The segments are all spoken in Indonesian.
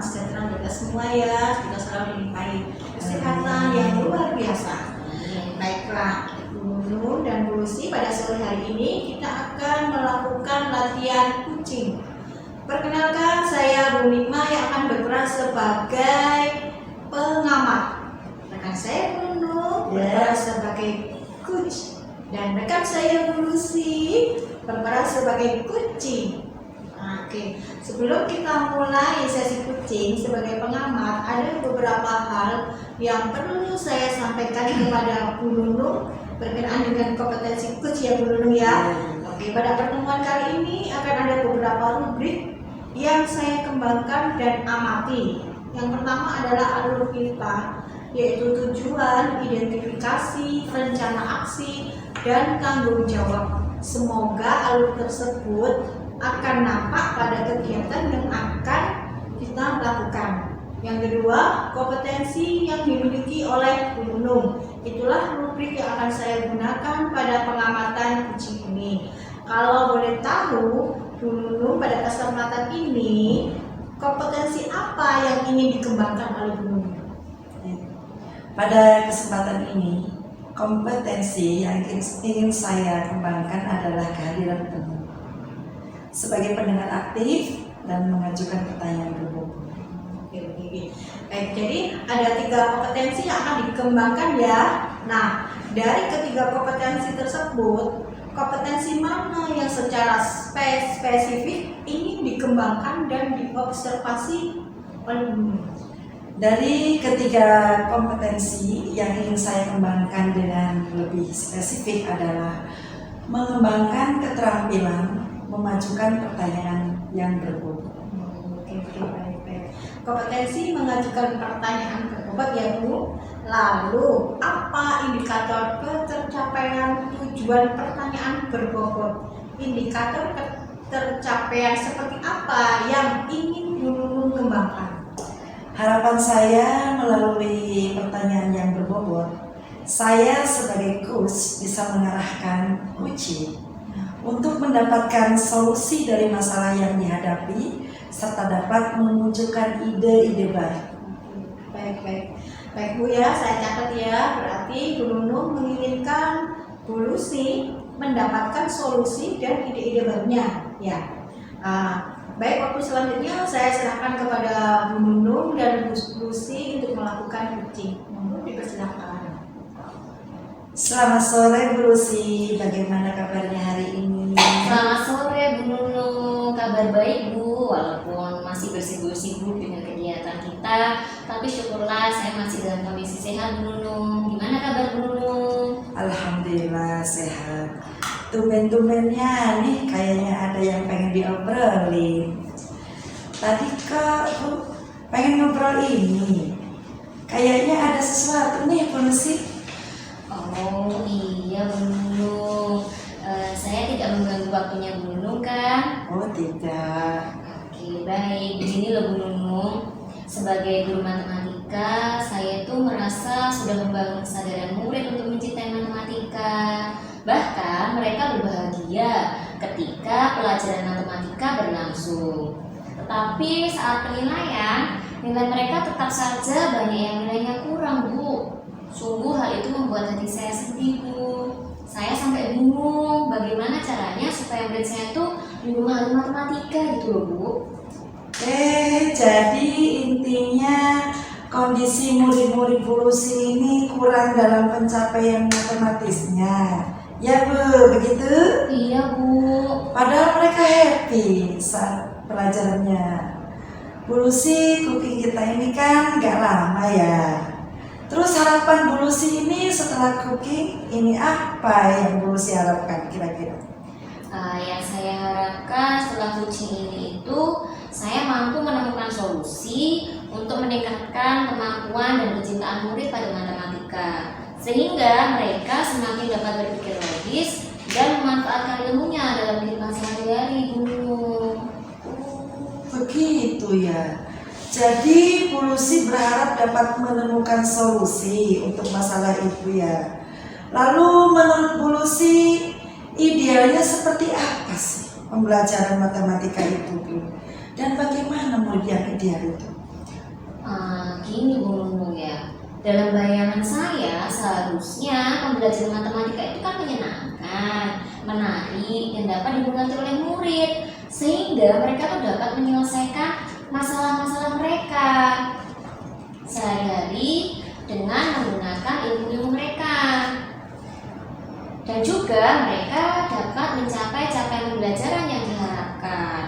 sejahtera kita semua ya, kita selalu dilimpahi kesehatan yang luar biasa. Baiklah, Bu Nunung dan Bu Lucy, pada sore hari ini kita akan melakukan latihan kucing. Perkenalkan, saya Bu Nikma yang akan berperan sebagai pengamat. Rekan saya Bu Nunung berperan sebagai coach, dan rekan saya Bu Lucy berperan sebagai kucing. Oke, sebelum kita mulai sesi kucing sebagai pengamat, ada beberapa hal yang perlu saya sampaikan kepada Bu Nunung berkenaan dengan kompetensi coach ya Bu Nunung ya. Oke, pada pertemuan kali ini akan ada beberapa rubrik yang saya kembangkan dan amati. Yang pertama adalah alur kita, yaitu tujuan, identifikasi, rencana aksi, dan tanggung jawab. Semoga alur tersebut akan nampak pada kegiatan yang akan kita lakukan. Yang kedua, kompetensi yang dimiliki oleh Bu Nunung. Itulah rubrik yang akan saya gunakan pada pengamatan kucing ini. Kalau boleh tahu, Bu Nunung pada kesempatan ini, kompetensi apa yang ingin dikembangkan oleh Bu Nunung? Pada kesempatan ini, kompetensi yang ingin saya kembangkan adalah kehadiran penuh sebagai pendengar aktif dan mengajukan pertanyaan berbobot. Baik, jadi ada 3 kompetensi yang akan dikembangkan ya. Nah, dari ketiga kompetensi tersebut, kompetensi mana yang secara spesifik ingin dikembangkan dan diobservasi oleh Bu Nunung? Dari ketiga kompetensi yang ingin saya kembangkan dengan lebih spesifik adalah mengembangkan keterampilan memajukan pertanyaan yang berbobot. Baik. Kompetensi mengajukan pertanyaan berbobot ya Bu. Lalu apa indikator ketercapaian tujuan pertanyaan berbobot? Indikator ketercapaian seperti apa yang ingin Bu Nunung kembangkan? Harapan saya melalui pertanyaan yang berbobot, saya sebagai coach bisa mengarahkan kucing untuk mendapatkan solusi dari masalah yang dihadapi serta dapat memunculkan ide-ide baik. Baik Bu ya, saya catat ya. Berarti Bu Nunung menginginkan Bu Lucy mendapatkan solusi dan ide-ide barunya ya. Baik, waktu selanjutnya saya serahkan kepada Bu Nunung dan Bu Lucy untuk melakukan kucing. Mohon dipersilakan. Selamat sore Bu Lucy, bagaimana kabarnya hari ini? Selamat sore Bu Nunung, kabar baik Bu, walaupun masih bersibuk-sibuk dengan kegiatan kita, tapi syukurlah saya masih dalam kondisi sehat Bu Nunung. Gimana kabar Bu Nunung? Alhamdulillah sehat. Tumben-tumbennya nih kayaknya ada yang pengen diobrolin. Tadi kak Bu pengen ngobrol ini, kayaknya ada sesuatu nih Bu Lucy. Oh iya Bu Nunung, saya tidak mengganggu waktunya Bu Nunung kan? Oh tidak. Oke baik, begini loh Bu Nunung. Sebagai guru matematika, saya tuh merasa sudah membangun kesadaran murid untuk mencintai matematika. Bahkan mereka berbahagia ketika pelajaran matematika berlangsung. Tetapi saat penilaian, nilai mereka tetap saja banyak yang nilainya kurang Bu. Sungguh hal itu membuat hati saya sedih Bu. Saya sampai bingung bagaimana caranya supaya murid saya tuh memahami matematika gitu loh Bu. Jadi intinya kondisi murid-murid Bu Lucy ini kurang dalam pencapaian matematisnya. Ya Bu, begitu? Iya Bu. Padahal mereka happy saat pelajarannya. Bu Lucy, cooking kita ini kan gak lama ya. Terus harapan Bu Lucy ini setelah cooking ini apa yang Bu Lucy harapkan kira-kira? Yang saya harapkan setelah coaching ini itu saya mampu menemukan solusi untuk meningkatkan kemampuan dan kecintaan murid pada matematika, sehingga mereka semakin dapat berpikir logis dan memanfaatkan ilmunya dalam kehidupan sehari-hari Bu. Begitu ya. Jadi Bu Lucy berharap dapat menemukan solusi untuk masalah itu ya. Lalu menurut Bu Lucy, idealnya seperti apa sih pembelajaran matematika itu Bu? Dan bagaimana murid yang ideal itu? Gini Bu Nunung ya, dalam bayangan saya seharusnya pembelajaran matematika itu kan menyenangkan, menarik, dan dapat dimengerti oleh murid, sehingga mereka tuh dapat menyelesaikan masalah-masalah mereka sehari-hari dengan menggunakan ilmu-ilmu mereka, dan juga mereka dapat mencapai capaian pembelajaran yang diharapkan.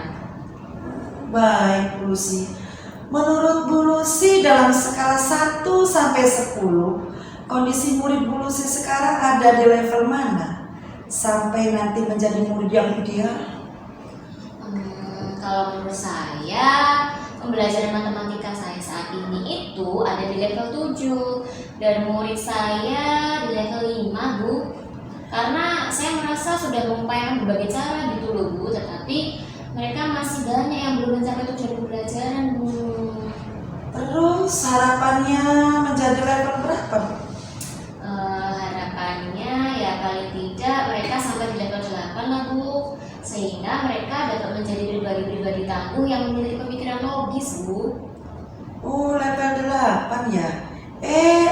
Baik, Bu Lucy. Menurut Bu Lucy, dalam skala 1 sampai 10, kondisi murid Bu Lucy sekarang ada di level mana? Sampai nanti menjadi murid yang ideal? Kalau menurut saya, pembelajaran matematika saya saat ini itu ada di level 7 dan murid saya di level 5, Bu. Karena saya merasa sudah mengupayakan berbagai cara gitu loh, Bu, tetapi mereka masih banyak yang belum mencapai tujuan pembelajaran, Bu. Terus harapannya menjadi level berapa? Harapannya ya paling tidak mereka sampai di level 8 lah, Bu, sehingga mereka dapat menjadi pribadi-pribadi tangguh yang memiliki pemikiran logis, Bu. Oh, level 8 ya?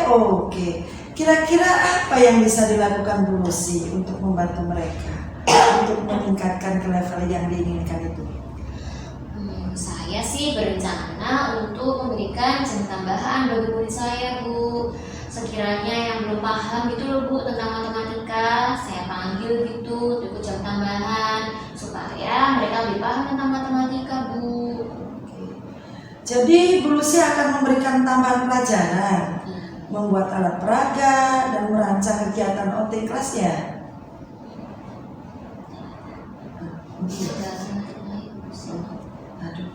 Oke. Kira-kira apa yang bisa dilakukan Bu Lucy untuk membantu mereka untuk meningkatkan ke level yang diinginkan itu? Saya sih berencana untuk memberikan jam tambahan bagi murid saya, Bu. Sekiranya yang belum paham gitu loh, Bu, tentang matematika, saya panggil gitu untuk jam tambahan supaya mereka lebih paham tentang matematika, Bu. Jadi Bu Lucy akan memberikan tambahan pelajaran, membuat alat peraga, dan merancang kegiatan OT kelas ya? Aduh,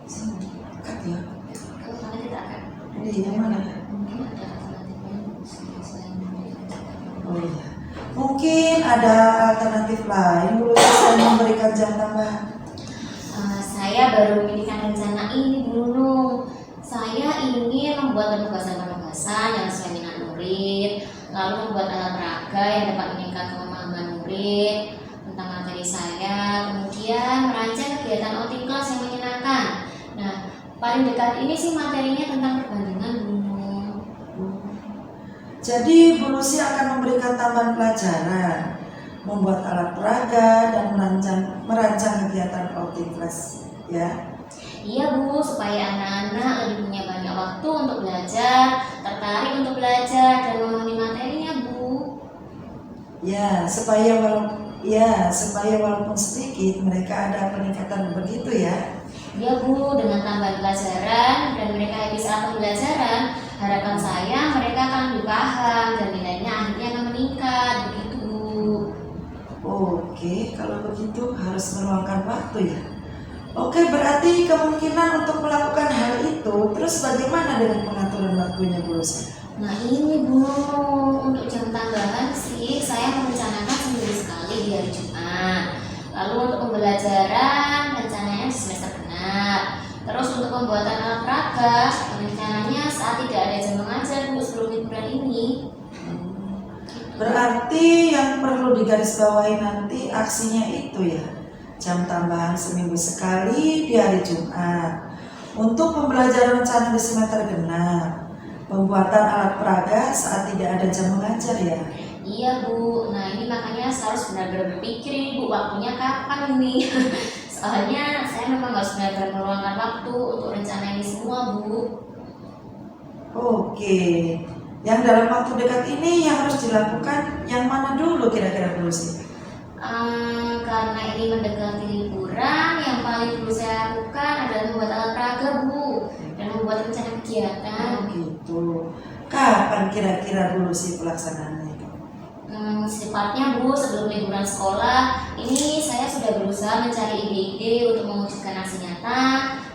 sini dekat ya. Kalau kalian tidak akan Ini yang mana? mungkin ada alternatifnya selain Oh iya. Mungkin ada alternatif lain Bu Lucy selain memberikan jam tambahan. Saya baru memiliki rencana ini, Bu Nunung. Saya ingin membuat penugasan-penugasan yang sesuai minat murid, lalu membuat alat peraga yang dapat meningkatkan pemahaman murid tentang materi saya, kemudian merancang kegiatan outing kelas yang menyenangkan. Nah, paling dekat ini sih materinya tentang perbandingan, Bu Nunung. Jadi Bu Lucy akan memberikan tambahan pelajaran, membuat alat peraga, dan merancang kegiatan outing kelas ya. Iya, Bu, supaya anak-anak lebih punya banyak waktu untuk belajar, tertarik untuk belajar dan memahami materinya, Bu. Supaya walaupun sedikit mereka ada peningkatan begitu ya. Ya, Bu, dengan tambahan pelajaran dan mereka habis apa pembelajaran, harapan saya mereka akan lebih paham dan nilainya akhirnya akan meningkat, begitu, Bu. Oke, kalau begitu harus meluangkan waktu ya. Oke, berarti kemungkinan untuk melakukan hal itu, terus bagaimana dengan pengaturan waktunya Bu Lucy? Nah ini, Bu, untuk jam tambahan sih saya merencanakan seminggu sekali di hari Jumat. Lalu untuk pembelajaran rencananya di semester genap. Terus untuk pembuatan alat peraga rencananya saat tidak ada jam mengajar, Bu, sebelum liburan ini. Berarti yang perlu digarisbawahi nanti aksinya itu ya, jam tambahan seminggu sekali di hari Jumat. Untuk pembelajaran rencana di semester genap, pembuatan alat peraga saat tidak ada jam mengajar ya. Iya, Bu, nah ini makanya saya harus benar-benar berpikir, Bu, waktunya kapan ini. Soalnya saya memang harus benar-benar meluangkan waktu untuk rencana ini semua, Bu. Oke, yang dalam waktu dekat ini yang harus dilakukan yang mana dulu kira-kira Bu Lucy? Karena ini mendekati liburan, yang paling perlu saya lakukan adalah membuat alat peraga, Bu, dan membuat rencana kegiatan. Gitu. Kapan kira-kira Bu Lucy pelaksanaannya? Secepatnya, Bu, sebelum liburan sekolah. Ini saya sudah berusaha mencari ide-ide untuk mewujudkan aksi nyata,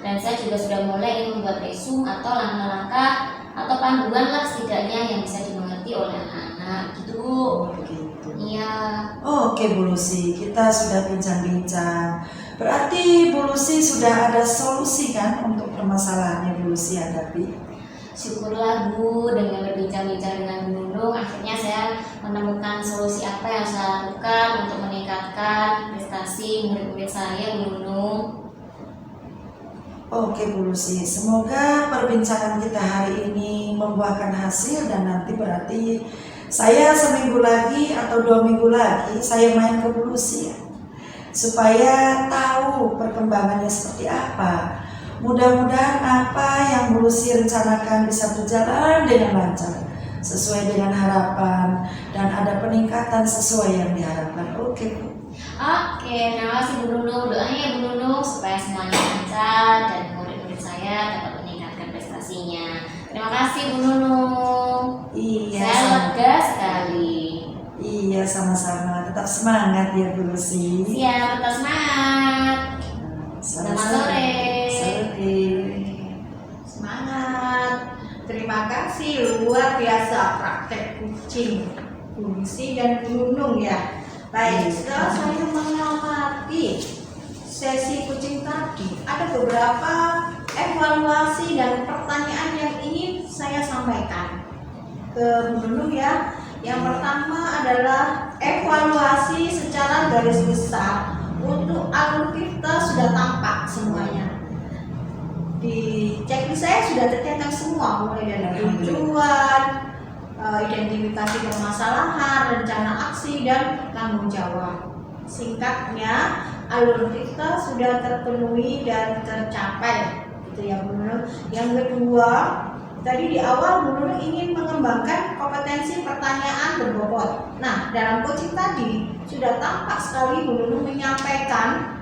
dan saya juga sudah mulai ingin membuat resume atau langkah-langkah atau panduan lah setidaknya yang bisa dimengerti oleh anak-anak, gitu, Bu. Begitu. Iya. Oke Bu Lucy, kita sudah bincang-bincang. Berarti Bu Lucy sudah ada solusi kan untuk permasalahan yang Bu Lucy hadapi? Syukurlah, Bu, dengan berbincang-bincang dengan Bu Nunung, akhirnya saya menemukan solusi apa yang saya lakukan untuk meningkatkan prestasi murid-murid saya, Bu Nunung. Oke Bu Lucy, semoga perbincangan kita hari ini membuahkan hasil dan nanti berarti saya seminggu lagi atau 2 minggu lagi saya main ke Bu Lucy ya, supaya tahu perkembangannya seperti apa. Mudah-mudahan apa yang Bu Lucy rencanakan bisa berjalan dengan lancar sesuai dengan harapan dan ada peningkatan sesuai yang diharapkan. Oke Bu. Oke, terima kasih Bu Nunung. Doanya ya Bu Nunung supaya semuanya lancar dan murid-murid saya dapat meningkatkan prestasinya. Terima kasih Bu Nunung. Iya, Saya lega sekali. Iya, sama-sama. Tetap semangat ya Bu Lucy. Siap, tetap semangat. Selamat sore. Sore. Semangat. Terima kasih, luar biasa praktek kucing Bu Lucy dan Bu Nunung ya. Baik, setelah saya mengamati sesi kucing tadi, ada beberapa evaluasi dan pertanyaan yang ingin saya sampaikan ke Bu Nunung ya. Yang pertama adalah evaluasi secara garis besar untuk alur kita sudah tampak semuanya. Di checklist saya sudah tercetak semua, mulai dari tujuan, identifikasi permasalahan, rencana aksi, dan tanggung jawab. Singkatnya, alur kita sudah terpenuhi dan tercapai, gitu ya Bu Nunung. Yang kedua, tadi di awal Bu Nunung ingin mengembangkan kompetensi pertanyaan berbobot. Nah, dalam coaching tadi sudah tampak sekali Bu Nunung menyampaikan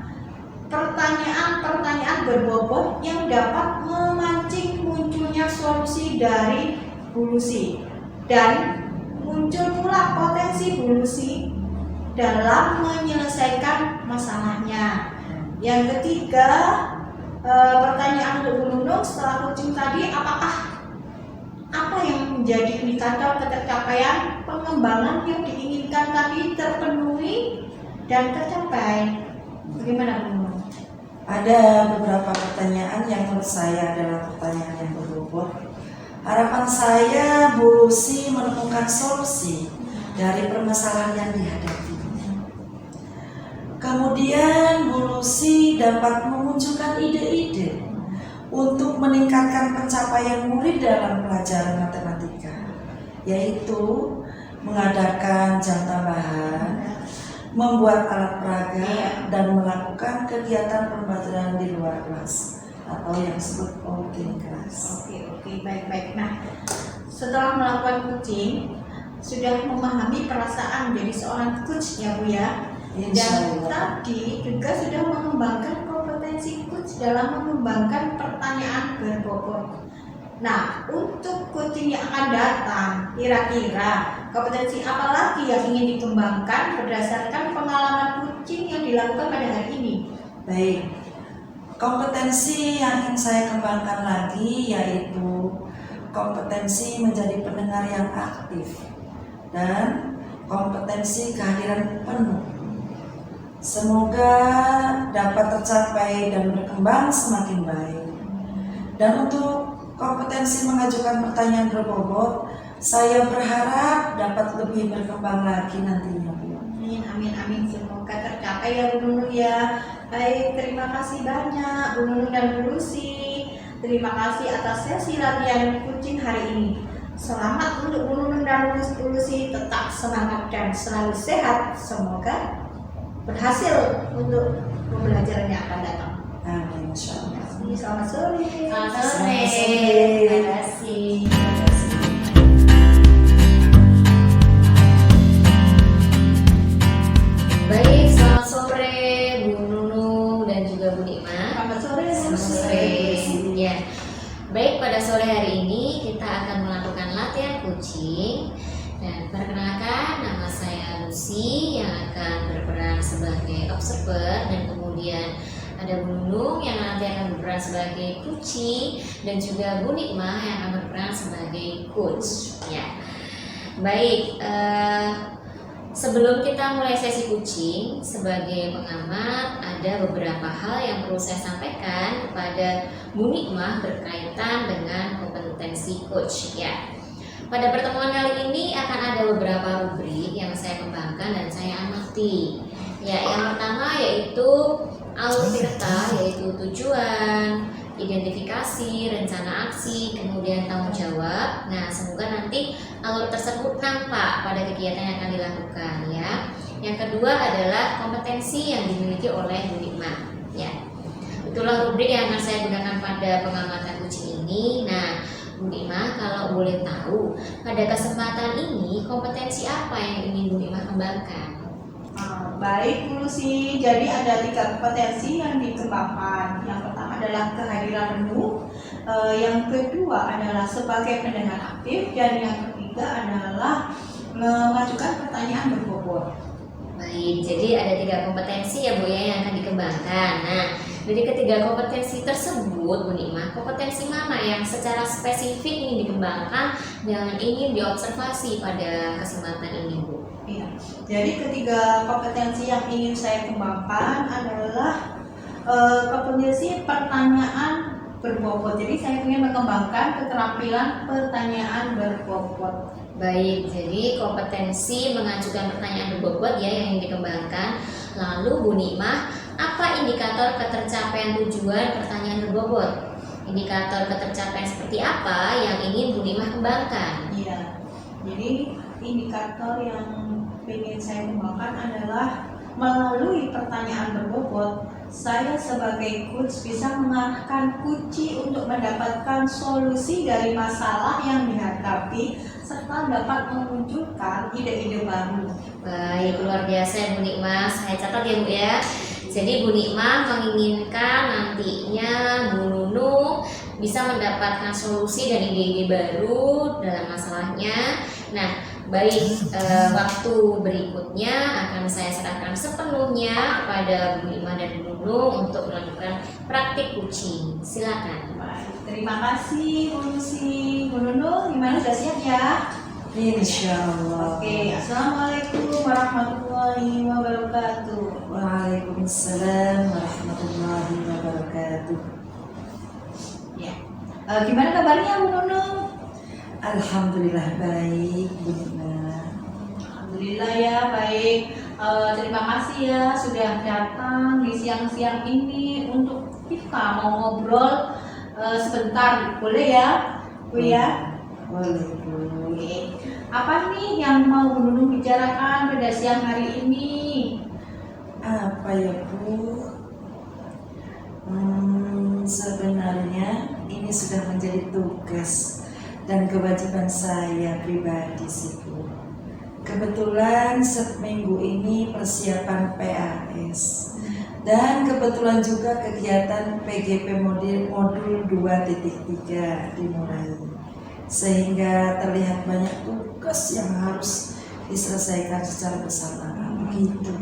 pertanyaan-pertanyaan berbobot yang dapat memancing munculnya solusi dari Bu Lucy dan muncul pula potensi Bu Lucy dalam menyelesaikan masalahnya. Yang ketiga, pertanyaan untuk Bu Nunung setelah coaching tadi, apakah apa yang menjadi indikator ketercapaian pengembangan yang diinginkan tadi terpenuhi dan tercapai? Bagaimana Bu Nunung? Ada beberapa pertanyaan yang menurut saya adalah pertanyaan yang berbobot. Harapan saya Bu Lucy menemukan solusi dari permasalahan yang dihadapi. Kemudian Bu Lucy dapat memunculkan ide-ide untuk meningkatkan pencapaian murid dalam pelajaran matematika, yaitu mengadakan jam tambahan, membuat alat peraga, dan melakukan kegiatan pembelajaran di luar kelas atau yang disebut outing kelas. Oke, baik. Nah, setelah melakukan coaching, sudah memahami perasaan menjadi seorang coach ya Bu ya. Dan tadi juga sudah mengembangkan kompetensi coach dalam mengembangkan pertanyaan berbobot. Nah, untuk coaching yang akan datang, kira-kira kompetensi apa lagi yang ingin dikembangkan berdasarkan pengalaman coaching yang dilakukan pada hari ini? Baik, kompetensi yang ingin saya kembangkan lagi yaitu kompetensi menjadi pendengar yang aktif dan kompetensi kehadiran penuh. Semoga dapat tercapai dan berkembang semakin baik. Dan untuk kompetensi mengajukan pertanyaan berbobot, saya berharap dapat lebih berkembang lagi nantinya Bu. Amin. Semoga tercapai ya Bu Nunung ya. Baik, terima kasih banyak Bu Nunung dan Bu Lucy. Terima kasih atas sesi latihan coaching hari ini. Selamat untuk Bu Nunung dan Bu Lucy, tetap semangat dan selalu sehat. Semoga berhasil untuk pembelajaran yang akan datang. Amin, insyaallah. Selamat sore. Selamat sore. Terima kasih. Baik, selamat sore Bu Nunung dan juga Bu Nikma. Selamat sore. Selamat sore. Ya. Baik, pada sore hari ini kita akan melakukan latihan coaching. Dan perkenalkan, nama saya Lucy yang akan berperan sebagai observer, dan kemudian ada Bu Nunung yang nanti akan berperan sebagai coaching, dan juga Bu Nikmah yang akan berperan sebagai coach. Ya, baik. Sebelum kita mulai sesi coaching, sebagai pengamat ada beberapa hal yang perlu saya sampaikan kepada Bu Nikmah berkaitan dengan kompetensi coach. Ya. Pada pertemuan kali ini akan ada beberapa rubrik yang saya kembangkan dan saya amati. Ya, yang pertama yaitu alur kita, yaitu tujuan, identifikasi, rencana aksi, kemudian tanggung jawab. Nah, semoga nanti alur tersebut nampak pada kegiatan yang akan dilakukan ya. Yang kedua adalah kompetensi yang dimiliki oleh Bu Nikmah ya. Itulah rubrik yang akan saya gunakan pada pengamatan kucing ini. Nah, Bu Nikmah, kalau boleh tahu, pada kesempatan ini kompetensi apa yang ingin Bu Nikmah kembangkan? Baik Bu Lucy, jadi ada 3 kompetensi yang dikembangkan. Yang pertama adalah kehadiran penuh, yang kedua adalah sebagai pendengar aktif, dan yang ketiga adalah mengajukan pertanyaan berbobot. Baik, jadi ada 3 kompetensi ya Bu ya yang akan dikembangkan. Nah, dari ketiga kompetensi tersebut Bu Nikmah, kompetensi mana yang secara spesifik ingin dikembangkan dan ingin diobservasi pada kesempatan ini Bu? Iya. Jadi ketiga kompetensi yang ingin saya kembangkan adalah kompetensi pertanyaan berbobot. Jadi saya ingin mengembangkan keterampilan pertanyaan berbobot. Baik, jadi kompetensi mengajukan pertanyaan berbobot ya yang ingin dikembangkan. Lalu Bu Nikmah, apa indikator ketercapaian tujuan pertanyaan berbobot? Indikator ketercapaian seperti apa yang ingin Bu Nikmah kembangkan? Iya. Jadi indikator yang ingin saya kembangkan adalah melalui pertanyaan berbobot, saya sebagai coach bisa mengarahkan kucing untuk mendapatkan solusi dari masalah yang dihadapi serta dapat memunculkan ide-ide baru. Baik, luar biasa ya Bu Nikmah. Saya catat ya Bu ya. Jadi Bu Nikmah menginginkan nantinya Bu Nunung bisa mendapatkan solusi dan ide-ide baru dalam masalahnya. Nah, baik, waktu berikutnya akan saya serahkan sepenuhnya kepada Bu Nikmah dan Bu Nunung untuk melakukan praktik kucing. Silakan. Baik, terima kasih Bu Lucy. Bu Nunung, gimana, sudah siap ya? Insya Allah. Oke, Assalamualaikum warahmatullahi wabarakatuh. Waalaikumsalam warahmatullahi wabarakatuh. Ya, gimana kabarnya Bu Nunung? Alhamdulillah baik, Bu Nikmah. Alhamdulillah ya, baik. Terima kasih ya sudah datang di siang-siang ini untuk kita mau ngobrol sebentar, boleh ya Bu ya? Boleh, Bu. Oke. Apa nih yang mau Bu Nunung bicarakan pada siang hari ini? Apa ya Bu? Sebenarnya ini sudah menjadi tugas dan kewajiban saya pribadi sih Bu. Kebetulan seminggu ini persiapan PAS dan kebetulan juga kegiatan PGP modul 2.3 dimulai, sehingga terlihat banyak tugas yang harus diselesaikan secara bersamaan begitu.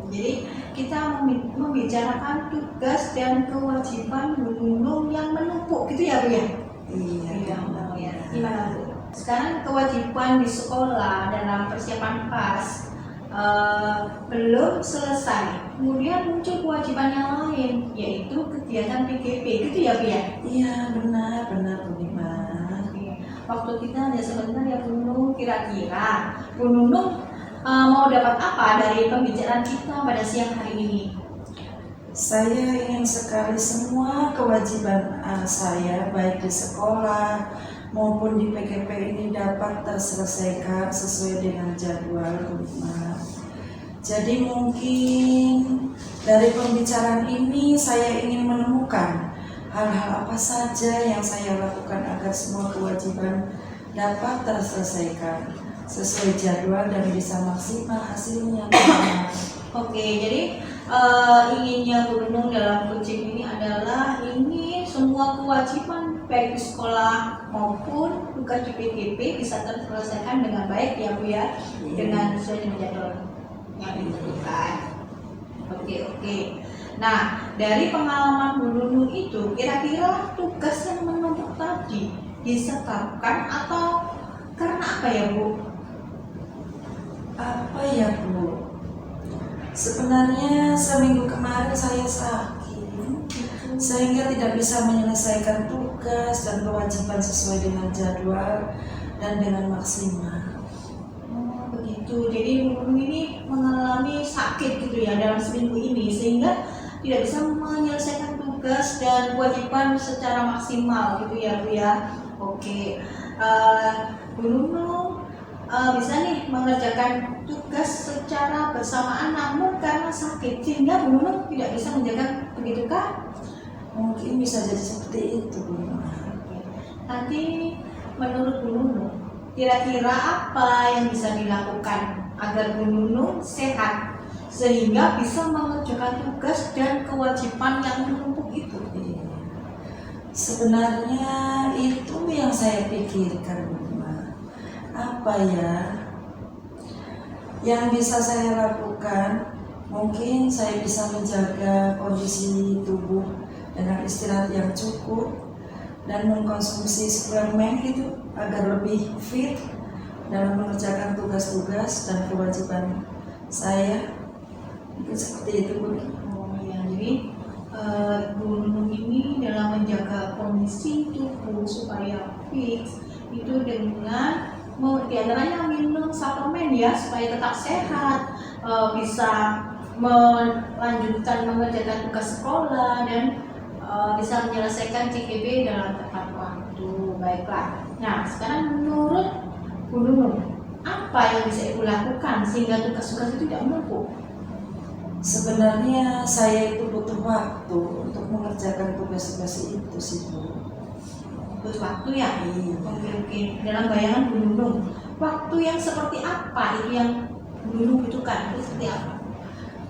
Jadi kita membicarakan tugas dan kewajiban Bu Nunung yang menumpuk gitu ya Bu ya? Iya. Ya. Gimana Bu? Sekarang kewajiban di sekolah dalam persiapan PAS belum selesai. Kemudian muncul kewajiban yang lain, yaitu kegiatan PGP gitu ya Bu ya? Iya, benar Bu Nikmah. Waktu kita hanya sebentar ya Bu Nunung, kira-kira Bu Nunung mau dapat apa dari pembicaraan kita pada siang hari ini? Saya ingin sekali semua kewajiban saya baik di sekolah maupun di PGP ini dapat terselesaikan sesuai dengan jadwal Bu Nikmah. Jadi mungkin dari pembicaraan ini saya ingin menemukan hal-hal apa saja yang saya lakukan agar semua kewajiban dapat terselesaikan sesuai jadwal dan bisa maksimal hasilnya. Oke, jadi inginnya Bu Nunung dalam kucing ini adalah ingin semua kewajiban baik di sekolah maupun tugas di PGP bisa terselesaikan dengan baik ya Bu ya, dengan sesuai dengan jadwal yang ditentukan. Oke. Nah, dari pengalaman Bu Nunung itu, kira-kira tugas yang menumpuk tadi disebabkan atau karena apa ya Bu? Apa ya Bu? Sebenarnya seminggu kemarin saya sakit, sehingga tidak bisa menyelesaikan tugas dan kewajiban sesuai dengan jadwal dan dengan maksimal. Oh, begitu. Jadi Bu Nunung ini mengalami sakit gitu ya dalam seminggu ini, sehingga tidak bisa menyelesaikan tugas tugas dan kewajiban secara maksimal gitu ya Bu ya. Oke, Bu Nunung bisa nih mengerjakan tugas secara bersamaan, namun karena sakit sehingga Bu Nunung tidak bisa menjaga, begitukah? Mungkin bisa jadi seperti itu, Bu. Nanti menurut Bu Nunung, kira-kira apa yang bisa dilakukan agar Bu Nunung sehat sehingga bisa mengerjakan tugas dan kewajiban yang menumpuk itu? Sebenarnya itu yang saya pikirkan, Bu. Apa ya yang bisa saya lakukan? Mungkin saya bisa menjaga kondisi tubuh dengan istirahat yang cukup dan mengkonsumsi suplemen itu agar lebih fit dalam mengerjakan tugas-tugas dan kewajiban saya. Mungkin seperti itu, Bu. Oh ya, jadi Bu Nunung ini dalam menjaga kondisi tubuh supaya fit itu dengan diantaranya minum suplemen ya supaya tetap sehat, bisa melanjutkan mengerjakan tugas sekolah dan bisa menyelesaikan CGB dalam tepat waktu. Baiklah. Nah, sekarang menurut Bu Nunung, apa yang bisa Ibu lakukan sehingga tugas-tugas itu tidak menumpuk? Sebenarnya saya itu butuh waktu untuk mengerjakan tugas-tugas itu sih, Bu. Butuh waktu ya? Iya. Oke. Dalam bayangan Bu Nunung, waktu yang seperti apa itu yang Bu Nunung butuhkan? Itu seperti apa?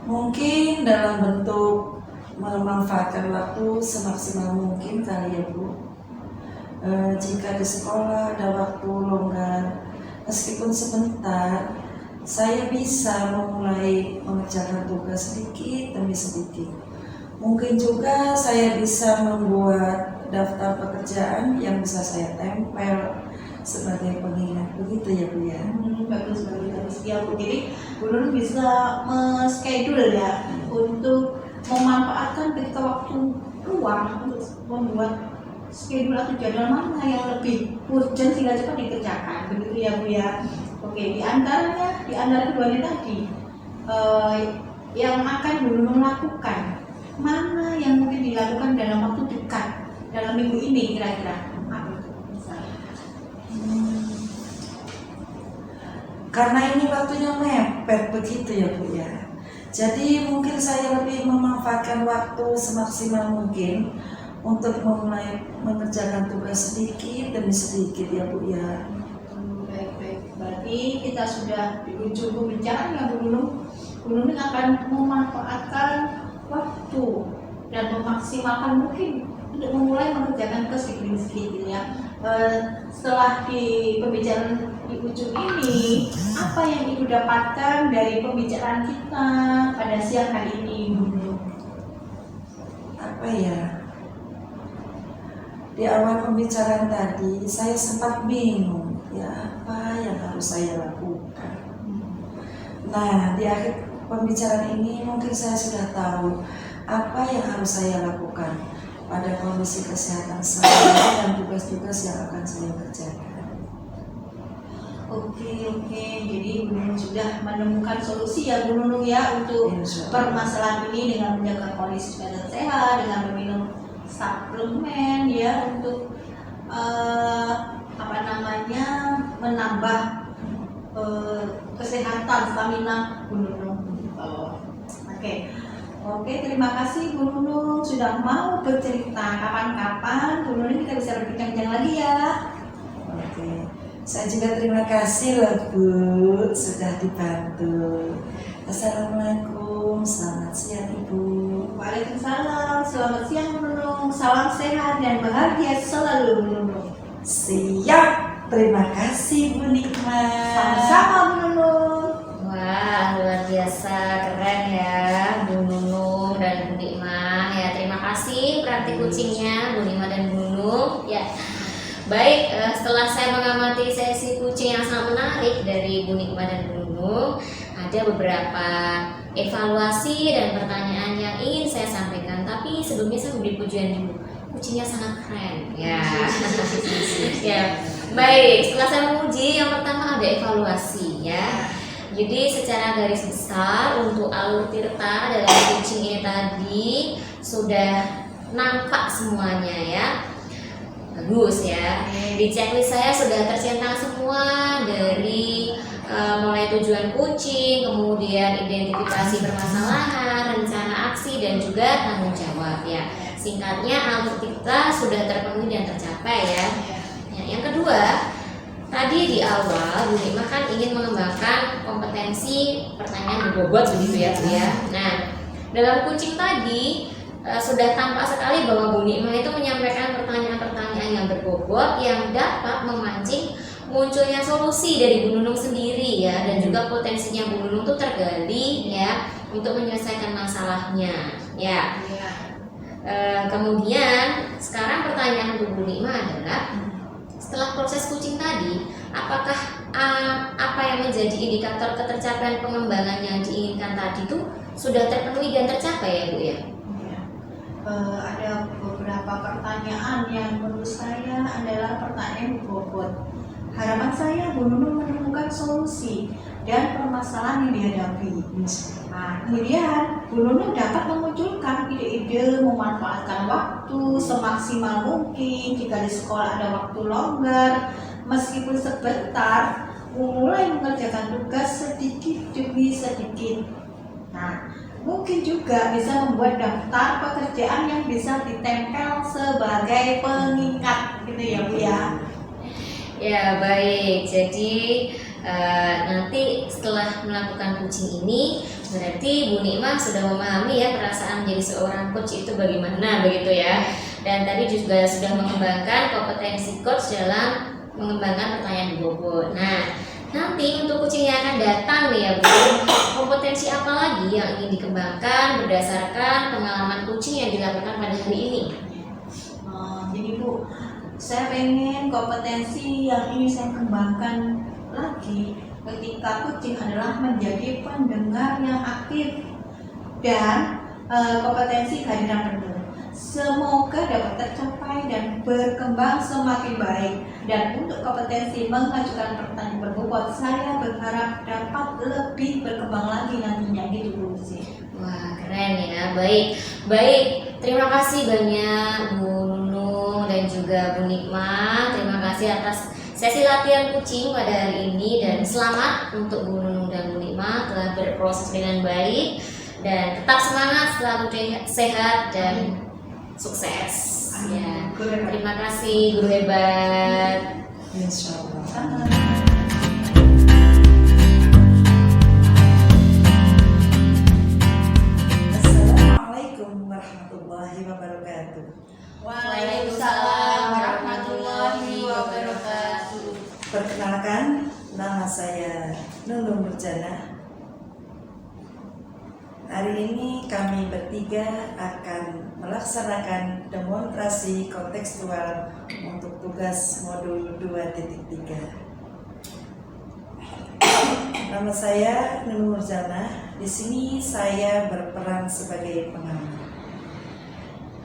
Mungkin dalam bentuk memanfaatkan waktu semaksimal mungkin kali ya, Bu. Jika di sekolah ada waktu longgar, meskipun sebentar, saya bisa memulai mengerjakan tugas sedikit demi sedikit. Mungkin juga saya bisa membuat daftar pekerjaan yang bisa saya tempel sebagai pengingat, begitu ya, Bu ya. Bagus ya Bu. Jadi Bu Nunung bisa men-schedule ya untuk memanfaatkan ketika waktu luang untuk membuat schedule atau jadwal mana yang lebih urgent sehingga cepat dikerjakan, begitu ya Bu ya. Oke, di antara keduanya tadi yang akan Bu Nunung lakukan, mana yang mungkin dilakukan dalam waktu dekat dalam minggu ini kira-kira? Apa itu misalnya? Karena ini waktunya mepet begitu ya, Bu ya. Jadi mungkin saya lebih memanfaatkan waktu semaksimal mungkin untuk memulai mengerjakan tugas sedikit demi sedikit ya, Bu ya. Baik. Berarti kita sudah di ujung pembicaraan ya Bu Nunung. Bu Nunung akan memanfaatkan waktu dan memaksimalkan mungkin untuk memulai mengerjakan sedikit-sedikit gitu ya. Setelah di pembicaraan di ujung ini, apa yang Ibu dapatkan dari pembicaraan kita pada siang hari ini, Bu Nunung? Apa ya? Di awal pembicaraan tadi saya sempat bingung ya apa yang harus saya lakukan. Nah, di akhir pembicaraan ini mungkin saya sudah tahu apa yang harus saya lakukan pada kondisi kesehatan saya dan tugas-tugas yang akan saya kerjakan. Oke. Jadi Bu Nunung sudah menemukan solusi ya Bu Nunung ya untuk permasalahan ini dengan menjaga kondisi kesehatan sehat, dengan meminum suplemen ya untuk menambah kesehatan stamina Bu Nunung. Oke, terima kasih Bu Nunung sudah mau bercerita. Kapan-kapan Bu Nunung kita bisa berbincang lagi ya. Oke, saya juga terima kasih loh Bu sudah dibantu. Assalamualaikum, selamat siang Ibu. Waalaikumsalam, selamat siang Bu Nunung. Salam sehat dan bahagia selalu Bu Nunung. Siap, terima kasih Bu Nikmat. Sama-sama Bu Nunung. Wah, luar biasa, keren ya Bu Nunung dan Bu Nikmah. Ya, terima kasih praktik kucingnya Bu Nikmah dan Bu Nunung. Ya, baik. Setelah saya mengamati sesi kucing yang sangat menarik dari Bu Nikmah dan Bu Nunung, ada beberapa evaluasi dan pertanyaan yang ingin saya sampaikan. Tapi sebelumnya saya memberi pujian dulu. Kucingnya sangat keren. Ya. Ya. Baik, setelah saya memuji, yang pertama ada evaluasi ya. Jadi secara garis besar untuk alur tirta dalam kucing ini tadi sudah nampak semuanya ya. Bagus ya. Di checklist saya sudah tercentang semua dari mulai tujuan kucing, kemudian identifikasi permasalahan, rencana aksi, dan juga tanggung jawab ya. Singkatnya alur kita sudah terpenuhi dan tercapai ya. Yang kedua, tadi di awal Bu Nikmah kan ingin mengembangkan kompetensi pertanyaan berbobot begitu ya Bu ya. Nah, dalam kucing tadi sudah tampak sekali bahwa Bu Nikmah itu menyampaikan pertanyaan-pertanyaan yang berbobot yang dapat memancing munculnya solusi dari Bu Nunung sendiri ya, dan juga potensinya Bu Nunung itu tergali ya untuk menyelesaikan masalahnya ya. Kemudian sekarang pertanyaan untuk Bu Nikmah adalah, setelah proses kucing tadi, apakah apa yang menjadi indikator ketercapaian pengembangan yang diinginkan tadi itu sudah terpenuhi dan tercapai ya Bu ya? Ada beberapa pertanyaan yang menurut saya adalah pertanyaan bobot. Harapan saya Bu Nunung menemukan solusi dan permasalahan yang dihadapi. Nah, kemudian Bu Nunung dapat memunculkan ide-ide memanfaatkan waktu semaksimal mungkin jika di sekolah ada waktu longgar, meskipun sebentar, mulai mengerjakan tugas sedikit demi sedikit. Nah, mungkin juga bisa membuat daftar pekerjaan yang bisa ditempel sebagai pengingat gitu ya Bu ya. Ya baik, jadi nanti setelah melakukan coaching ini berarti Bu Nikmah sudah memahami ya perasaan menjadi seorang coach itu bagaimana begitu ya. Dan tadi juga sudah mengembangkan kompetensi coach dalam mengembangkan pertanyaan bobot. Nah, nanti untuk coaching yang akan datang nih ya Bu, kompetensi apa lagi yang ingin dikembangkan berdasarkan pengalaman coaching yang dilakukan pada hari ini? Jadi Bu, saya pengen kompetensi yang ini saya kembangkan lagi ketika coaching adalah menjadi pendengar yang aktif dan kompetensi kehadiran penuh. Semoga dapat tercapai dan berkembang semakin baik. Dan untuk kompetensi mengajukan pertanyaan berbobot, saya berharap dapat lebih berkembang lagi nantinya gitu Bu sih. Wah keren ya, baik. Terima kasih banyak Bu Nunung dan juga Bu Nikmah. Terima kasih atas sesi latihan kucing pada hari ini, dan selamat untuk Bu Nunung dan Bu Nikmah telah berproses dengan baik, dan tetap semangat, selalu sehat dan sukses. Ya. Terima kasih guru hebat. Insya Allah. Assalamualaikum warahmatullahi wabarakatuh. Waalaikumsalam warahmatullahi wabarakatuh. Perkenalkan, nama saya Nunung Nurjana. Hari ini kami bertiga akan melaksanakan demonstrasi kontekstual untuk tugas modul 2.3. Nama saya Nunung Nurjana. Di sini saya berperan sebagai pengamat.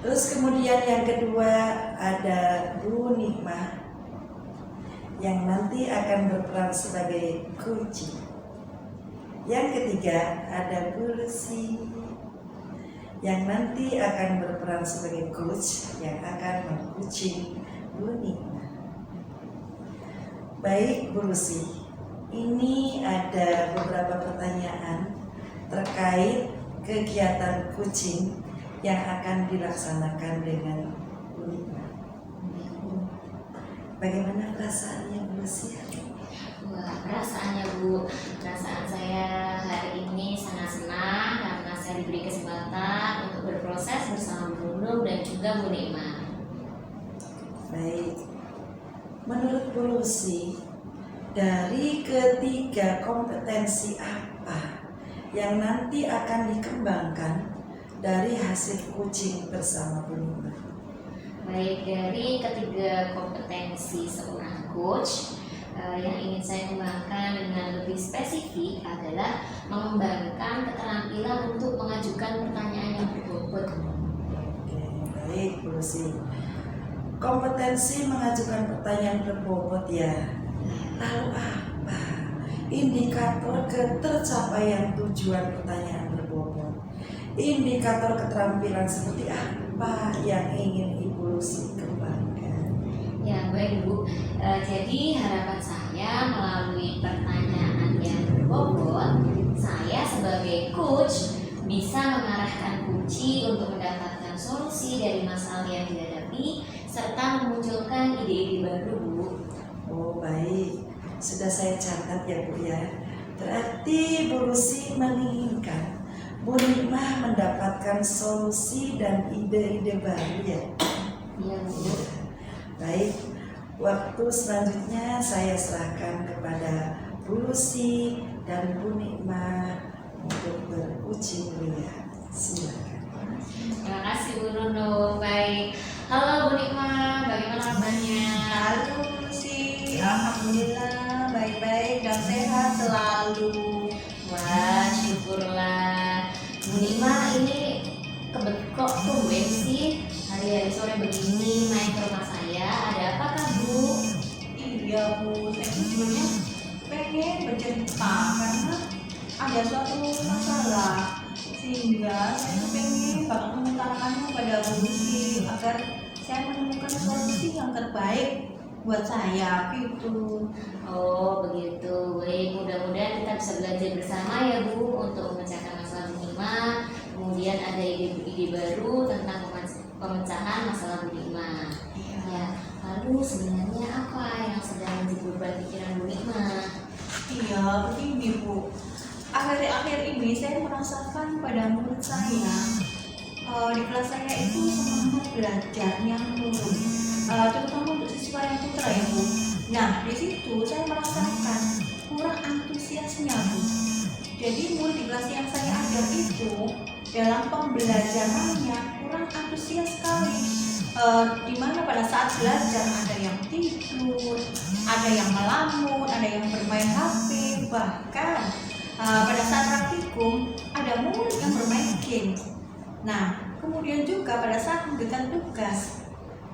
Terus kemudian yang kedua ada Bu Nikmah yang nanti akan berperan sebagai coach. Yang ketiga ada Bu Lucy yang nanti akan berperan sebagai coach yang akan meng-coaching Bu Nikmah. Baik Bu Lucy, ini ada beberapa pertanyaan terkait kegiatan coaching yang akan dilaksanakan dengan Bu Nikmah. Bagaimana perasaannya Bu Lucy? Wah, perasaannya Bu, perasaan saya hari ini sangat senang karena saya diberi kesempatan untuk berproses bersama Bu Nunung dan juga Bu Nikmah. Baik, menurut Bu Lucy, dari ketiga kompetensi apa yang nanti akan dikembangkan dari hasil coaching bersama Bu Nikmah? Baik, dari ketiga kompetensi seorang coach, yang ingin saya kembangkan dengan lebih spesifik adalah mengembangkan keterampilan untuk mengajukan pertanyaan yang berbobot. Oke, baik Bu Lucy. Kompetensi mengajukan pertanyaan berbobot ya. Lalu apa indikator ketercapaian tujuan pertanyaan berbobot? Indikator keterampilan seperti apa apa yang ingin Ibu Lucy kembangkan? Ya, baik Bu. Jadi harapan saya melalui pertanyaan yang berbobot, saya sebagai coach bisa mengarahkan Kuci untuk mendapatkan solusi dari masalah yang dihadapi serta memunculkan ide-ide baru, Bu. Oh baik, sudah saya catat ya Bu ya. Berarti Bu Lucy menginginkan Bu Nikmah mendapatkan solusi dan ide-ide baru ya. Iya, Bu. Baik, waktu selanjutnya saya serahkan kepada Bu Lucy dan Bu Nikmah untuk beruji mulia. Silakan. Terima kasih Bu Nunung. Baik. Halo Bu Nikmah, bagaimana kabarnya? Halo Lucy, alhamdulillah baik-baik dan sehat selalu. Wah, syukurlah. Bu Nikmah ini kok tumben sih hari-hari sore begini main ke rumah saya. Ada apakah Bu? Iya Bu, saya tuh sebenarnya pengen bercerita karena ada suatu masalah sehingga saya tuh pengen banget mengutarakannya pada Bu Lucy agar saya menemukan solusi yang terbaik buat saya gitu. Oh begitu. Baik, mudah-mudahan kita bisa belajar bersama ya Bu untuk memecahkan masalah Bu Nikmah. Kemudian ada ide-ide baru tentang pemecahan masalah Bu Nikmah. Ya, lalu sebenarnya apa yang sedang menjadi beban pikiran Bu Nikmah? Iya, begini Bu. Akhir-akhir ini saya merasakan pada murid saya di kelas saya itu semangat belajar yang menurun, terutama untuk siswa yang putra ya Bu. Nah di situ saya merasakan kurang antusiasnya Bu. Jadi murid di kelas yang saya ajar itu dalam pembelajarannya kurang antusias sekali. Dimana pada saat belajar ada yang tidur, ada yang melamun, ada yang bermain HP, bahkan pada saat praktikum ada murid yang bermain game. Nah, kemudian juga pada saat memberikan tugas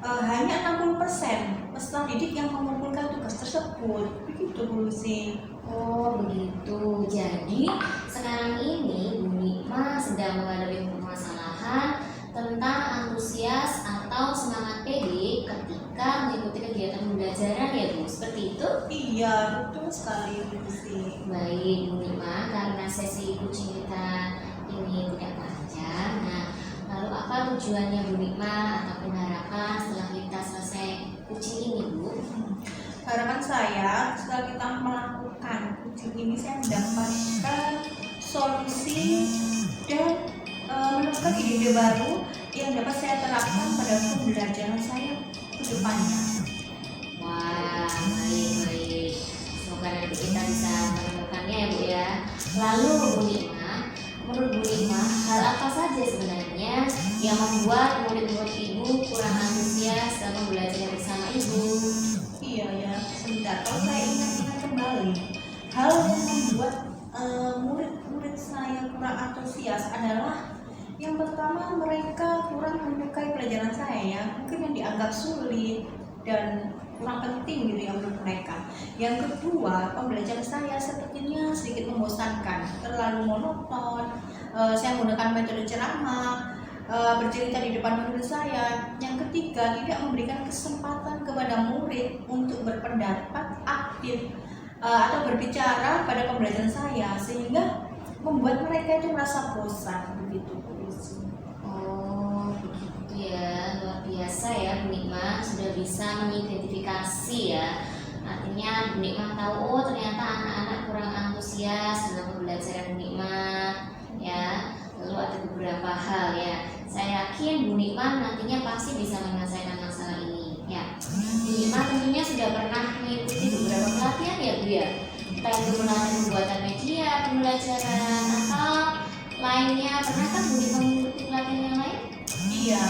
hanya 60% peserta didik yang mengumpulkan tugas tersebut. Begitu Bu Lucy. Oh begitu. Jadi sekarang ini Bu Nikmah sedang menghadapi permasalahan tentang antusias atau semangat pede ketika mengikuti kegiatan pembelajaran ya Bu. Seperti itu? Iya, betul sekali Bu Lucy. Baik Bu Nikmah, karena sesi coaching kita ini tidak panjang. Nah, lalu apa tujuannya Bu Nikmah ataupun harapan setelah kita selesai coaching ini Bu? Harapan saya setelah kita melakukan coaching ini saya mendapatkan solusi dan menemukan ide-ide baru yang dapat saya terapkan pada pembelajaran saya ke depannya. Wah, baik-baik. Semoga nanti kita bisa menemukannya ya Bu ya. Lalu Bu Nikmah, menurut Bu Nikmah, hal apa saja sebenarnya yang membuat murid-murid Ibu kurang antusias dalam belajar bersama Ibu? Iya ya, sebentar. Kalau saya ingat-ingat kembali, hal yang membuat murid-murid saya kurang antusias adalah yang pertama mereka kurang menyukai pelajaran saya ya, mungkin yang dianggap sulit dan kurang penting gitu ya menurut mereka. Yang kedua, pembelajaran saya sepertinya sedikit membosankan, terlalu monoton. Saya menggunakan metode ceramah, bercerita di depan murid saya. Yang ketiga, tidak memberikan kesempatan kepada murid untuk berpendapat aktif atau berbicara pada pembelajaran saya, sehingga membuat mereka itu merasa bosan begitu Bu Lucy. Oh, begitu ya. Luar biasa ya Bu Nikmah sudah bisa mengidentifikasi ya. Artinya Bu Nikmah tahu oh ternyata anak-anak kurang antusias dalam pembelajaran Bu Nikmah ya. Lalu ada beberapa hal ya. Saya yakin Bu Nikmah nantinya pasti bisa menyelesaikan masalah ini ya. Bu Nikmah tentunya sudah pernah mengikuti beberapa pelatihan ya Bu ya. Entah itu pelatihan pembuatan media, pembelajaran atau lainnya. Pernah kan Bu Nikmah mengikuti pelatihan yang lain? Iya,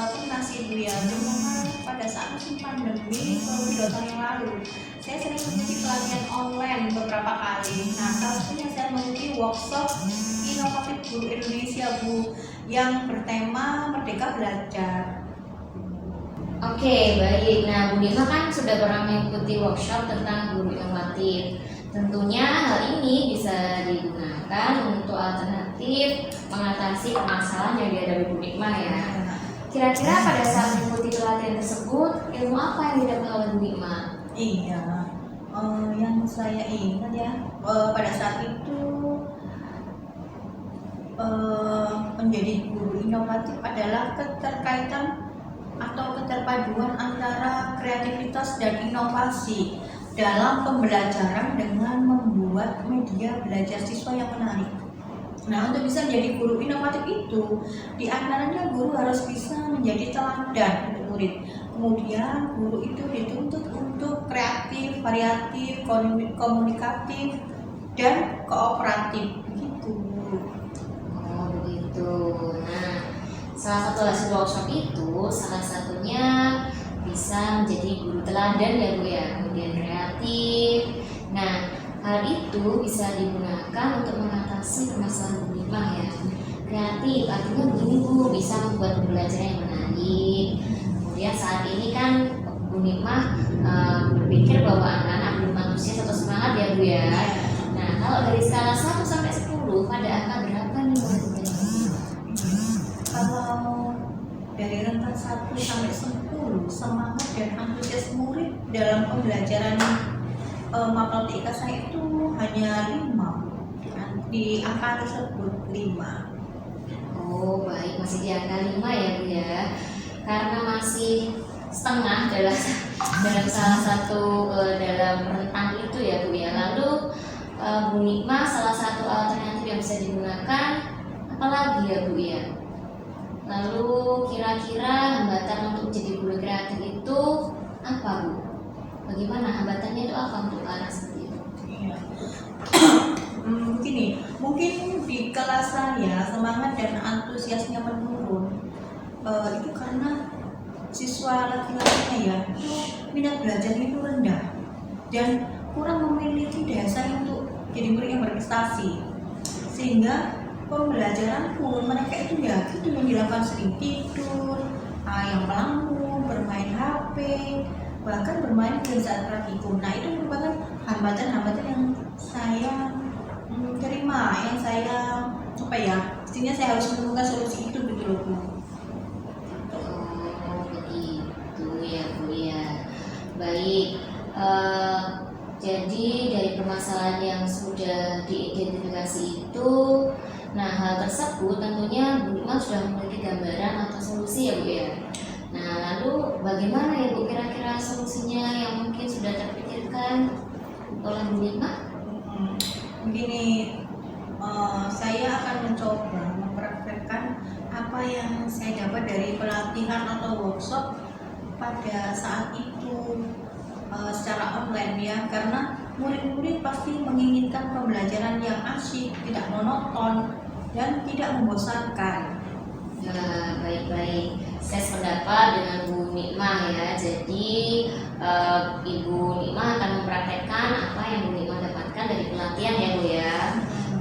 pernah sih Bu ya, terutama pada saat musim pandemi lebih 2 tahun yang lalu. Saya sering mengikuti pelatihan online beberapa kali. Nah, salah satunya saya mengikuti workshop inovatif guru Indonesia Bu, yang bertema Merdeka Belajar. Oke, baik. Nah, Bu Nikmah kan sudah pernah mengikuti workshop tentang guru inovatif. Tentunya hal ini bisa digunakan untuk alternatif mengatasi permasalahan yang dihadapi Bu Nikmah ya. kira-kira pada saat mengikuti pelatihan tersebut, ilmu apa yang didapat oleh Bu Nikma? Iya, yang saya ingat ya, pada saat itu menjadi guru inovatif adalah keterkaitan atau keterpaduan antara kreativitas dan inovasi dalam pembelajaran dengan membuat media belajar siswa yang menarik. Nah, untuk bisa menjadi guru inovatif itu, di antaranya guru harus bisa menjadi teladan untuk murid. Kemudian guru itu dituntut untuk kreatif, variatif, komunikatif, dan kooperatif. Begitu. Oh begitu. Nah, salah satu hasil workshop itu salah satunya bisa menjadi guru teladan ya Bu ya, kemudian kreatif. Nah, hal itu bisa digunakan untuk mengatasi permasalahan Bu Nikma ya. Kreatif artinya begini Bu, bisa membuat pembelajaran yang menarik. Kemudian saat ini kan Bu Nikma berpikir bahwa anak-anak belum antusias atau semangat ya Bu ya. Nah, kalau dari skala 1 sampai 10 pada angka berapa nih murid-murid? Kalau dari rentang 1 sampai 10, semangat dan antusias murid dalam pembelajaran matematika saya itu hanya 5. Di angka tersebut 5. Oh baik, masih di angka 5 ya Bu ya. Karena masih setengah dalam salah satu dalam rentang itu ya Bu ya. Lalu Bu Nikma salah satu alternatif yang bisa digunakan apalagi ya Bu ya. Lalu kira-kira hambatan untuk menjadi guru kreatif itu apa Bu? Bagaimana hambatannya itu apa untuk anak seperti itu? Iya. Begini, mungkin di kelas saya semangat dan antusiasnya menurun. Itu karena siswa laki-lakinya ya, itu minat belajarnya itu rendah dan kurang memiliki daya saing untuk jadi murid yang berprestasi, sehingga pembelajaran pun mereka itu ya gitu yang dilakukan sering tidur, yang melamun, bermain HP, bahkan bermain game saat praktikum. Nah, itu merupakan hambatan-hambatan yang saya terima, yang saya pastinya saya harus menemukan solusi itu gitu loh Bu. Oh begitu ya Bu ya. Baik, jadi dari permasalahan yang sudah diidentifikasi itu, nah hal tersebut tentunya Bu Nikma sudah memiliki gambaran atau solusi ya Bu ya. Nah lalu bagaimana ya Bu kira-kira solusinya yang mungkin sudah terpikirkan oleh Bu Nikma? Begini, saya akan mencoba mempraktekkan apa yang saya dapat dari pelatihan atau workshop pada saat itu secara online ya, karena murid-murid pasti menginginkan pembelajaran yang asyik, tidak monoton, dan tidak membosankan. Nah, baik-baik. Saya sependapat dengan Bu Nikma ya. Jadi Ibu Nikma akan mempraktekkan apa yang Bu Nikma dapatkan dari pelatihan ya Bu ya.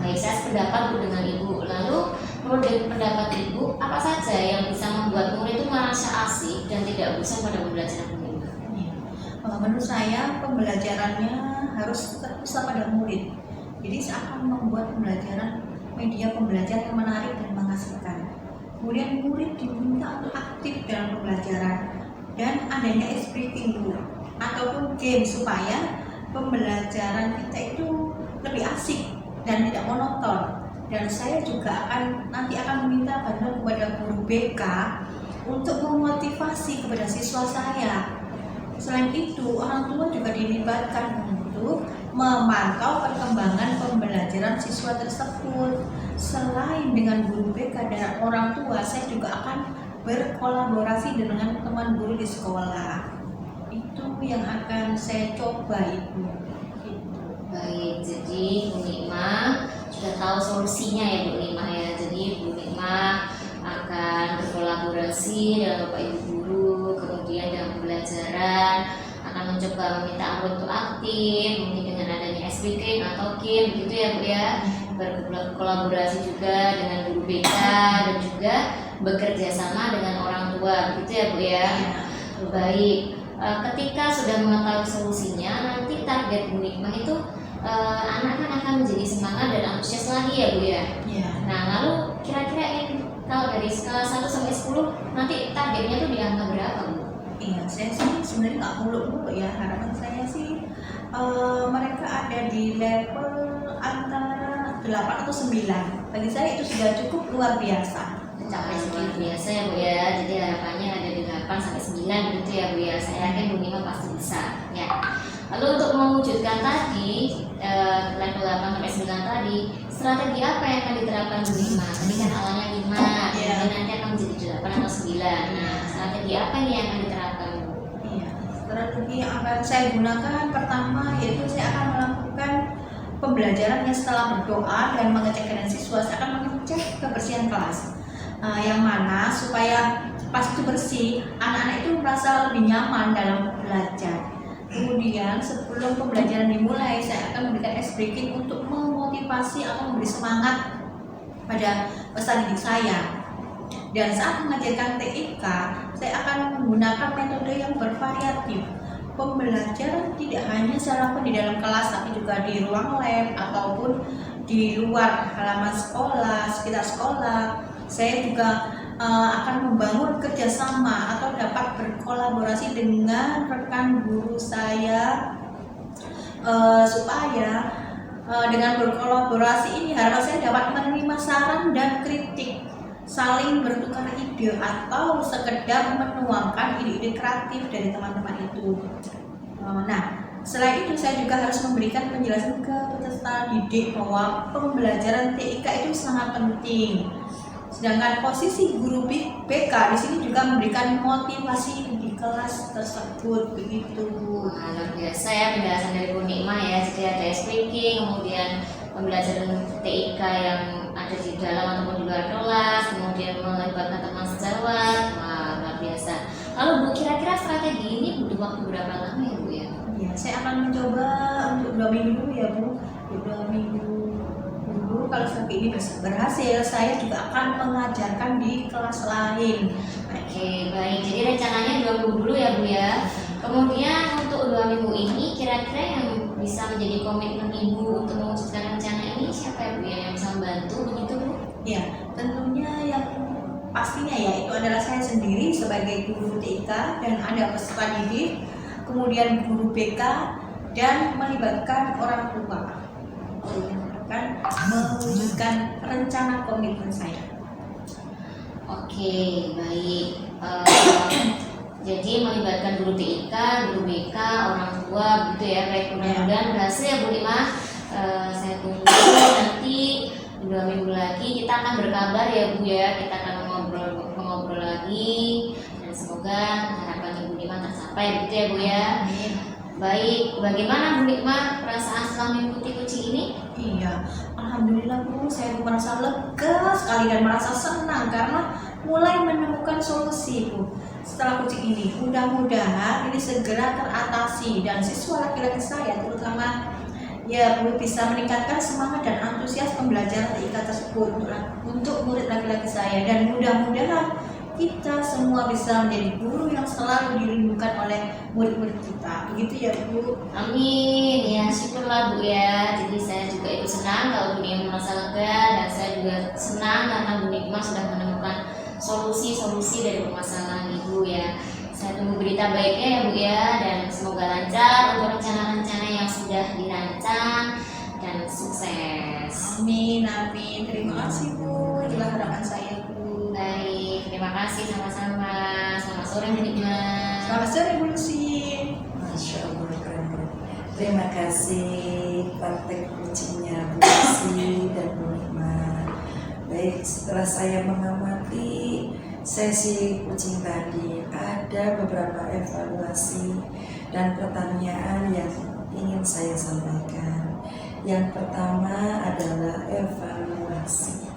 Baik, saya sependapat Bu dengan Ibu. Lalu menurut pendapat Ibu, apa saja yang bisa membuat murid itu merasa asik dan tidak bosan pada pembelajaran Bu Nikma? Menurut saya pembelajarannya harus terpusat pada murid. Jadi seakan membuat pembelajaran media pembelajaran yang menarik dan mengasihkan. Kemudian murid diminta untuk aktif dalam pembelajaran dan adanya esprit timbul ataupun game supaya pembelajaran kita itu lebih asik dan tidak monoton. Dan saya juga nanti akan meminta bantuan kepada guru BK untuk memotivasi kepada siswa saya. Selain itu, orang tua juga dilibatkan untuk memantau perkembangan pembelajaran siswa tersebut. Selain dengan guru BK dan orang tua, saya juga akan berkolaborasi dengan teman guru di sekolah. Itu yang akan saya coba Ibu. Baik, jadi Bu Nikma sudah tahu solusinya ya Bu Nikma ya. Jadi Bu Nikma akan berkolaborasi dengan Bapak Ibu guru, kemudian dalam pembelajaran akan mencoba meminta murid untuk aktif, mungkin dengan adanya SPK atau KIM gitu ya Bu ya. Berkolaborasi juga dengan guru BK dan juga bekerja sama dengan orang tua begitu ya Bu ya. Baik, ketika sudah mengetahui solusinya, nanti target Bu Nikma itu anak kan akan menjadi semangat dan antusias lagi ya Bu ya. Ya. Nah lalu kira-kira Kalau dari skala 1 sampai 10 nanti targetnya tuh di angka berapa, Bu? Iya, saya sih sebenarnya nggak muluk-muluk ya. Harapan saya sih mereka ada di level antara 8 atau 9. Bagi saya itu sudah cukup luar biasa. Mencapai Luar segitu. biasa ya, Bu ya. Jadi harapannya ada di 8 sampai 9 gitu ya, Bu ya. Saya yakin Bu Nima pasti bisa ya. Lalu untuk mewujudkan tadi level 8 sampai 9 tadi, strategi apa yang akan diterapkan Bu Nima? Tadi kan awalnya 5, Iya. kemudian nanti akan menjadi 8 atau 9. Nah, strategi apa nih yang akan diterapkan, Bu? Iya, strategi yang akan saya gunakan pertama yaitu saya akan melakukan pembelajaran yang setelah berdoa dan mengecek keadaan siswa, saya akan mengecek kebersihan kelas. Yang mana supaya pas itu bersih, anak-anak itu merasa lebih nyaman dalam belajar. Kemudian sebelum pembelajaran dimulai, saya akan memberikan ice breaking untuk memotivasi atau memberi semangat pada peserta didik saya. Dan saat mengajarkan TIK, saya akan menggunakan metode yang bervariatif. Pembelajaran tidak hanya saya lakukan di dalam kelas, tapi juga di ruang lab ataupun di luar halaman sekolah, sekitar sekolah. Saya juga akan membangun kerjasama atau dapat berkolaborasi dengan rekan guru saya supaya dengan berkolaborasi ini harapan saya dapat menerima saran dan kritik, saling bertukar ide atau sekedar menuangkan ide-ide kreatif dari teman-teman itu. Nah, selain itu saya juga harus memberikan penjelasan ke peserta didik bahwa pembelajaran TIK itu sangat penting. Sedangkan posisi guru BK di sini juga memberikan motivasi di kelas tersebut, begitu. Wah, luar biasa ya penjelasan dari Bu Nikmah ya. Jadi ada speaking, kemudian pembelajaran TIK yang ada di dalam ataupun di luar kelas, kemudian melibatkan teman sejawat. Wah, luar biasa. Lalu Bu, kira-kira strategi ini butuh waktu berapa lama ya, Bu ya? Ya, saya akan mencoba untuk 2 minggu dulu ya, Bu. 2 minggu dulu, kalau strategi ini berhasil, saya juga akan mengajarkan di kelas lain. Oke, baik. Jadi rencananya 2 minggu dulu ya, Bu ya. Kemudian untuk 2 minggu ini kira-kira yang bisa menjadi komitmen Ibu untuk mewujudkan rencana ini siapa ya, Bu ya, yang bisa membantu begitu, Bu? Ya, tentunya yang pastinya ya itu adalah saya sendiri sebagai guru TIK dan ada peserta didik, kemudian guru BK dan melibatkan orang tua. Akan mewujudkan rencana komitmen saya. Oke, baik. Jadi melibatkan guru TIK, guru BK, orang tua, gitu ya. Baik, mudah-mudahan berhasil ya, Bu Nikmah. Saya tunggu nanti 2 minggu lagi kita akan berkabar ya, Bu ya. Kita akan mengobrol lagi dan semoga harapan Ibu Nikmah tercapai, gitu ya, Bu ya. Amin. Baik, bagaimana Bu Nikmah perasaan setelah mengikuti coaching ini? Iya, alhamdulillah Bu, saya merasa lega sekali dan merasa senang karena mulai menemukan solusi Bu. Setelah coaching ini, mudah-mudahan ini segera teratasi dan siswa laki-laki saya terutama ya Bu bisa meningkatkan semangat dan antusias pembelajaran TIK tersebut untuk murid laki-laki saya, dan mudah-mudahan kita semua bisa menjadi guru yang selalu dirindukan oleh murid-murid kita. Begitu ya Bu. Amin, ya syukurlah Bu ya. Jadi saya juga ikut senang kalau Bu Nikmah merasa lega, dan saya juga senang karena Bu Nikmah sudah menemukan solusi-solusi dari permasalahan Ibu ya. Saya tunggu berita baiknya ya Bu ya, dan semoga lancar untuk rencana-rencana yang sudah dirancang dan sukses. Amin, amin. Terima kasih Bu. Itulah harapan saya Bu. Baik, terima kasih sama-sama. Selamat sore Bu Nikmah. Selamat sore Bu Lucy. Masya Allah, keren-keren. Terima kasih praktek coachingnya Bu Lucy dan Bu Nikmah. Baik, setelah saya mengamati sesi coaching tadi, ada beberapa evaluasi dan pertanyaan yang ingin saya sampaikan. Yang pertama adalah evaluasi.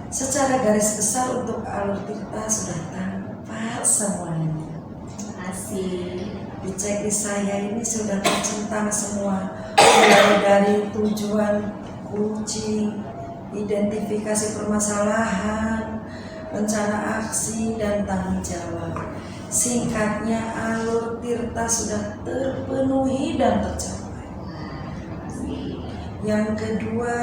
Secara garis besar untuk alur Tirta sudah tampak semuanya. Terima kasih. Di checklist saya ini sudah tercentang semua, mulai dari tujuan coaching, identifikasi permasalahan, rencana aksi, dan tanggung jawab. Singkatnya, alur Tirta sudah terpenuhi dan tercapai. Yang kedua,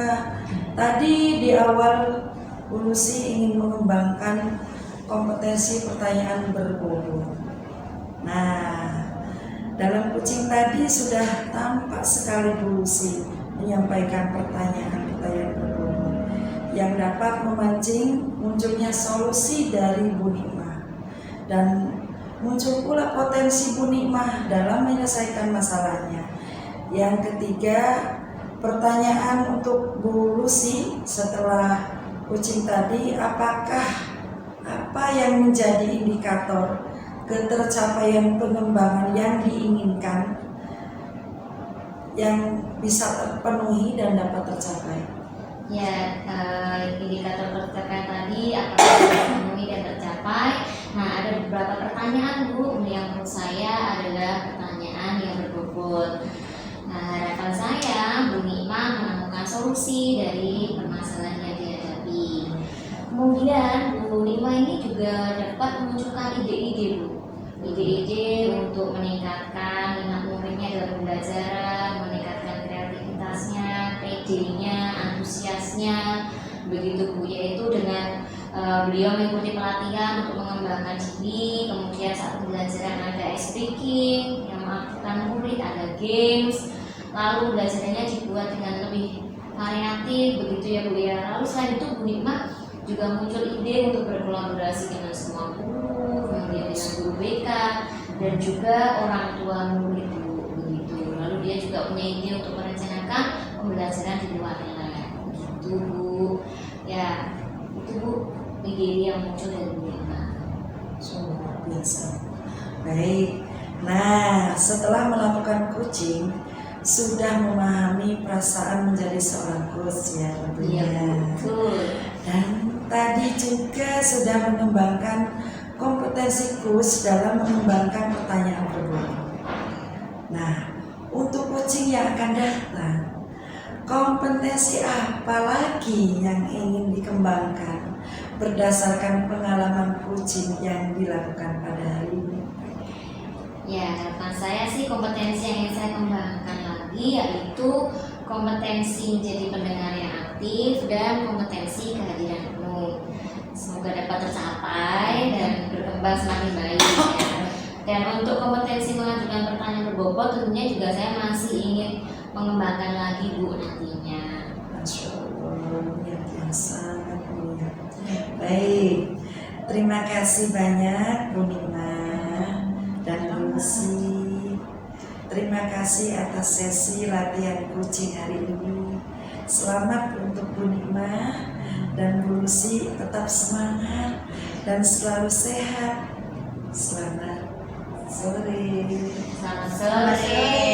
tadi di awal Bu Lucy ingin mengembangkan kompetensi pertanyaan berbobot. Nah, dalam kucing tadi sudah tampak sekali Bu Lucy menyampaikan pertanyaan-pertanyaan berbobot yang dapat memancing munculnya solusi dari Bu Nikmah, dan muncul pula potensi Bu Nikmah dalam menyelesaikan masalahnya. Yang ketiga, pertanyaan untuk Bu Lucy setelah kucing tadi, apakah apa yang menjadi indikator ketercapaian pengembangan yang diinginkan yang bisa terpenuhi dan dapat tercapai? Ya, indikator tercapai tadi apakah terpenuhi dan tercapai. Nah, ada beberapa pertanyaan Bu yang menurut saya adalah pertanyaan yang berbobot. Nah, harapan saya Bu Nikmah menemukan solusi dari permasalahan yang dihadapi. Kemudian Bu Nikmah ini juga dapat memunculkan ide-ide Bu, ide-ide untuk meningkatkan minat muridnya dalam pembelajaran, meningkatkan kreativitasnya, PD-nya, antusiasnya, begitu Bu, yaitu dengan beliau mengikuti pelatihan untuk mengembangkan diri. Kemudian saat pembelajaran ada ice breaking yang mengaktifkan murid, ada games, lalu belajarannya dibuat dengan lebih variatif, begitu ya Bu ya. Lalu selain itu Bu Nikmah juga muncul ide untuk berkolaborasi dengan semua guru, kemudian dengan guru BK dan juga orang tua murid Bu, begitu. Lalu dia juga punya ide untuk merencanakan pembelajaran di luar lab, begitu Bu. Ya, itu Bu ide yang muncul dari Bu Nikmah. Luar biasa. Baik. Nah, setelah melakukan coaching, sudah memahami perasaan menjadi seorang coach ya tentunya. Iya, betul. Dan tadi juga sudah mengembangkan kompetensi coach dalam mengembangkan pertanyaan berbobot. Nah, untuk coaching yang akan datang, kompetensi apa lagi yang ingin dikembangkan berdasarkan pengalaman coaching yang dilakukan pada hari ini? Ya, harapan saya sih kompetensi yang ingin saya kembangkan lagi yaitu kompetensi menjadi pendengar yang aktif dan kompetensi kehadiran penuh. Semoga dapat tercapai dan berkembang semakin baik ya. Dan untuk kompetensi mengajukan pertanyaan berbobot tentunya juga saya masih ingin mengembangkan lagi Bu nantinya. Masya Allah, niat yang sangat mulia. Baik, terima kasih banyak Bu Nikmah dan Bu Lucy. Terima kasih atas sesi latihan coaching hari ini. Selamat untuk Bu Nikmah dan Bu Lucy, tetap semangat dan selalu sehat. Selamat sore. Selamat sore.